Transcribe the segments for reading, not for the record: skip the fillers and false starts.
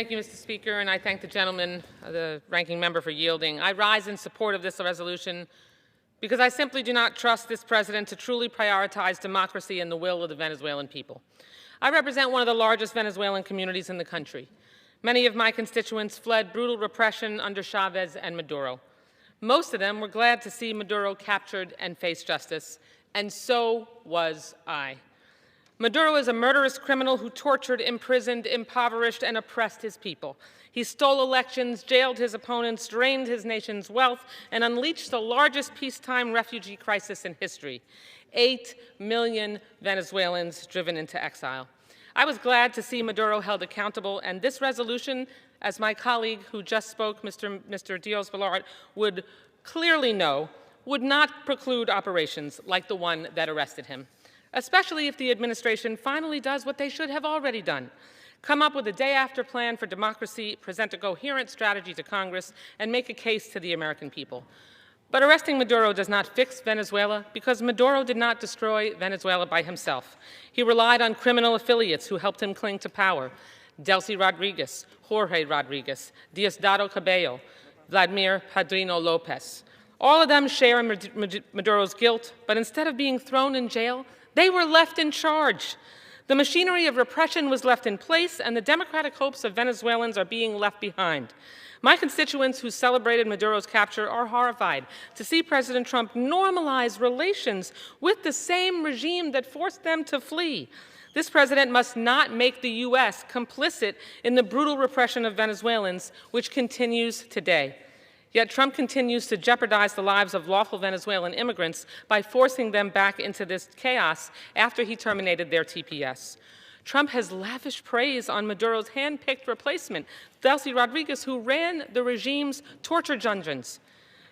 Thank you, Mr. Speaker, and I thank the gentleman, the ranking member, for yielding. I rise in support of this resolution because I simply do not trust this president to truly prioritize democracy and the will of the Venezuelan people. I represent one of the largest Venezuelan communities in the country. Many of my constituents fled brutal repression under Chavez and Maduro. Most of them were glad to see Maduro captured and face justice, and so was I. Maduro is a murderous criminal who tortured, imprisoned, impoverished, and oppressed his people. He stole elections, jailed his opponents, drained his nation's wealth, and unleashed the largest peacetime refugee crisis in history. 8 million Venezuelans driven into exile. I was glad to see Maduro held accountable, and this resolution, as my colleague who just spoke, Mr. Diaz-Balart, would clearly know, would not preclude operations like the one that arrested him, especially if the administration finally does what they should have already done: come up with a day-after plan for democracy, present a coherent strategy to Congress, and make a case to the American people. But arresting Maduro does not fix Venezuela, because Maduro did not destroy Venezuela by himself. He relied on criminal affiliates who helped him cling to power: Delcy Rodriguez, Jorge Rodriguez, Diosdado Cabello, Vladimir Padrino Lopez. All of them share in Maduro's guilt, but instead of being thrown in jail, they were left in charge. The machinery of repression was left in place, and the democratic hopes of Venezuelans are being left behind. My constituents who celebrated Maduro's capture are horrified to see President Trump normalize relations with the same regime that forced them to flee. This president must not make the U.S. complicit in the brutal repression of Venezuelans, which continues today. Yet Trump continues to jeopardize the lives of lawful Venezuelan immigrants by forcing them back into this chaos after he terminated their TPS. Trump has lavished praise on Maduro's hand-picked replacement, Delcy Rodriguez, who ran the regime's torture dungeons.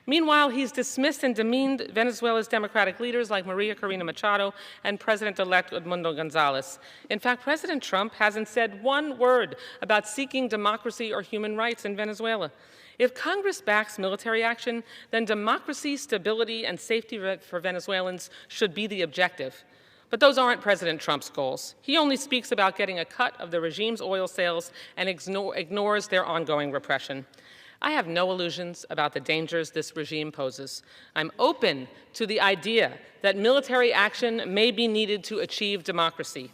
Meanwhile, he's dismissed and demeaned Venezuela's democratic leaders like Maria Corina Machado and President-elect Edmundo Gonzalez. In fact, President Trump hasn't said one word about seeking democracy or human rights in Venezuela. If Congress backs military action, then democracy, stability, and safety for Venezuelans should be the objective. But those aren't President Trump's goals. He only speaks about getting a cut of the regime's oil sales and ignores their ongoing repression. I have no illusions about the dangers this regime poses. I'm open to the idea that military action may be needed to achieve democracy.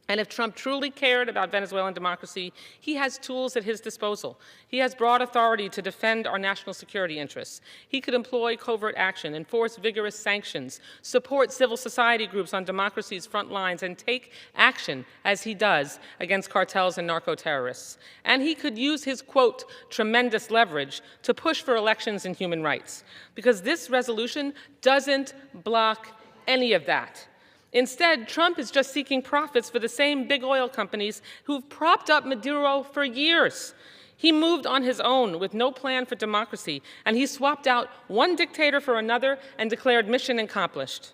And if Trump truly cared about Venezuelan democracy, he has tools at his disposal. He has broad authority to defend our national security interests. He could employ covert action, enforce vigorous sanctions, support civil society groups on democracy's front lines, and take action, as he does, against cartels and narco-terrorists. And he could use his, quote, tremendous leverage to push for elections and human rights, because this resolution doesn't block any of that. Instead, Trump is just seeking profits for the same big oil companies who've propped up Maduro for years. He moved on his own with no plan for democracy, and he swapped out one dictator for another and declared mission accomplished.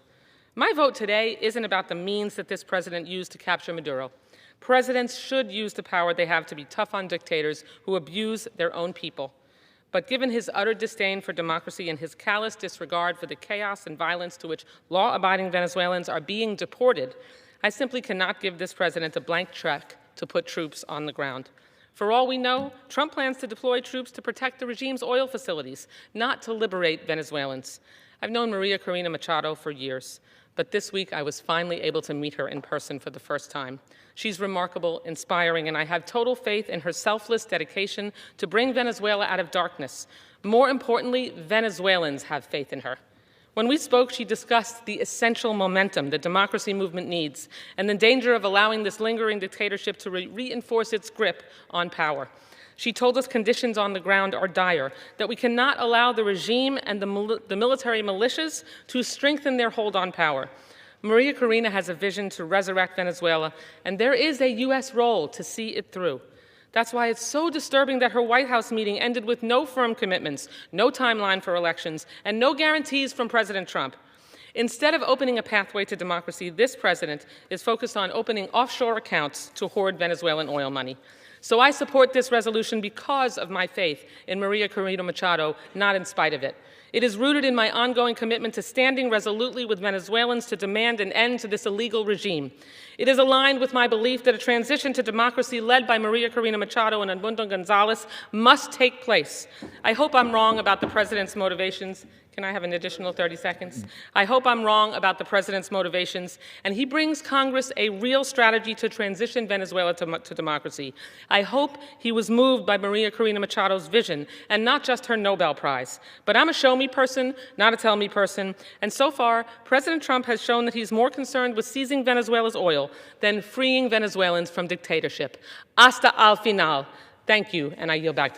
My vote today isn't about the means that this president used to capture Maduro. Presidents should use the power they have to be tough on dictators who abuse their own people. But given his utter disdain for democracy and his callous disregard for the chaos and violence to which law-abiding Venezuelans are being deported, I simply cannot give this president a blank check to put troops on the ground. For all we know, Trump plans to deploy troops to protect the regime's oil facilities, not to liberate Venezuelans. I've known Maria Corina Machado for years, but this week I was finally able to meet her in person for the first time. She's remarkable, inspiring, and I have total faith in her selfless dedication to bring Venezuela out of darkness. More importantly, Venezuelans have faith in her. When we spoke, she discussed the essential momentum the democracy movement needs and the danger of allowing this lingering dictatorship to reinforce its grip on power. She told us conditions on the ground are dire, that we cannot allow the regime and the military militias to strengthen their hold on power. Maria Corina has a vision to resurrect Venezuela, and there is a U.S. role to see it through. That's why it's so disturbing that her White House meeting ended with no firm commitments, no timeline for elections, and no guarantees from President Trump. Instead of opening a pathway to democracy, this president is focused on opening offshore accounts to hoard Venezuelan oil money. So I support this resolution because of my faith in Maria Corina Machado, not in spite of it. It is rooted in my ongoing commitment to standing resolutely with Venezuelans to demand an end to this illegal regime. It is aligned with my belief that a transition to democracy led by Maria Corina Machado and Edmundo Gonzalez must take place. I hope I'm wrong about the President's motivations. Can I have an additional 30 seconds? I hope I'm wrong about the President's motivations, and he brings Congress a real strategy to transition Venezuela to democracy. I hope he was moved by Maria Corina Machado's vision, and not just her Nobel Prize. But I'm a show-me person, not a tell-me person, and so far, President Trump has shown that he's more concerned with seizing Venezuela's oil than freeing Venezuelans from dictatorship. Hasta al final. Thank you, and I yield back to